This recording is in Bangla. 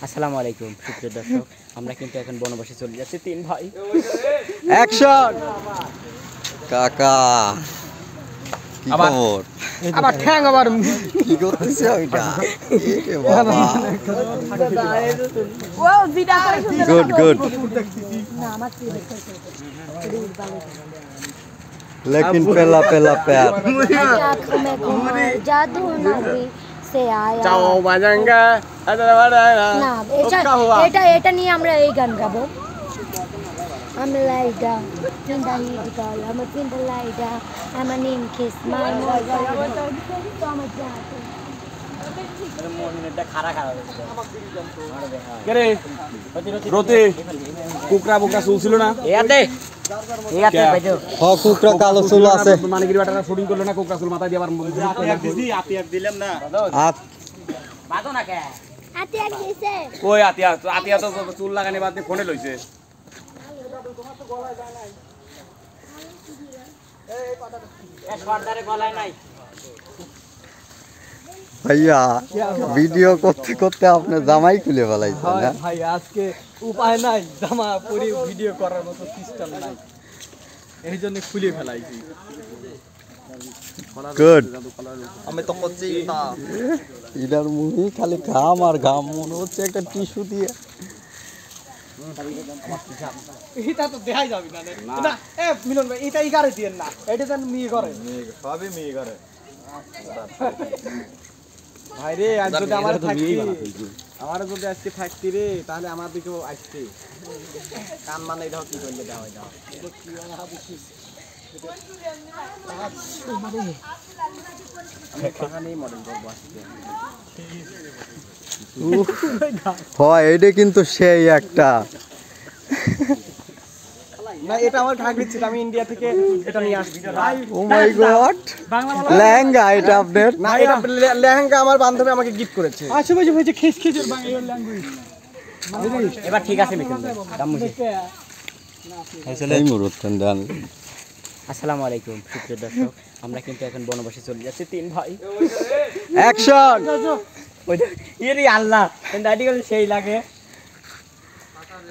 আসসালামু আলাইকুম সুপ্রিয় দর্শক, আমরা কিন্তু এখন বনবাসে চলে যাচ্ছি তিন ভাই। অ্যাকশন কাকা কি খবর? আবার ঠ্যাং আবার কি করতেছে ওইটা? এ বাবা গুড গুড लेकिन पहला पहला प्यार जादू नगरी से आया চাও বাজাঙ্গা না এটা এটা নিয়ে আমরা এই গান গাবো। I'm Laida, Pinda Hidgal, I'm a Pinda Laida, I'm a name kiss, my রতে কুকরা বুকরা চলছিল না কুকরা কালো চুল আছে মানিকির বাটারা শুটিং করলো না কুকরা চুল মাথায় দিয়ে আবার দিলাম না বাজো না কে আতিয়া কিসে ওই আতিয়া আতিয়া তো চুল লাগানি বাদ দিয়ে ফোনে লইছে ভাইয়া ভিডিও করতে করতে আপনি জামাই খুলে ফেলাইছেন না ভাই আজকে উপায় নাই, জামা পরে ভিডিও করার মতো সিস্টেম নাই, এই জন্য খুলে ফেলাইছি। গুড আমি তো করছি না, ইদার মুহি খালি ঘাম আর ঘাম, মনে হচ্ছে একটা টিস্যু দিয়ে এটা তো দেখাই যাবে না না। এ মিলন ভাই এটা ইগারে দিয়েন না, এটা জান মেয়ে করে সবই মেয়ে করে ভাই রে। আজ যদি আমার থাকতি, আমার যদি আজকে থাকতি রে, তাহলে আমার দিকেও আসতে কান মানে দাও কি করলে দাও দাও হয় এটা কিন্তু সেই একটা না। এটা আমার ঠাকুর ছিল, আমি ইন্ডিয়া থেকে এটা নিয়ে আসছি। ও মাই গড লেহেঙ্গা এটা আপনার? না এটা লেহেঙ্গা আমার বান্ধবী আমাকে গিফট করেছে। আচ্ছা ভাই ভাই খেস খেজুর বাংলা ল্যাঙ্গুয়েজ এবার ঠিক আছে মিঠুন ভাই, দাম মুছে। এই মুহূর্তে দেন। আসসালামু আলাইকুম সুপ্রিয় দর্শক, আমরা কিন্তু এখন বনবাসে চলে যাচ্ছি তিন ভাই। অ্যাকশন ইয়ে আল্লাহ দাঁড়িয়ে গেলে সেই লাগে।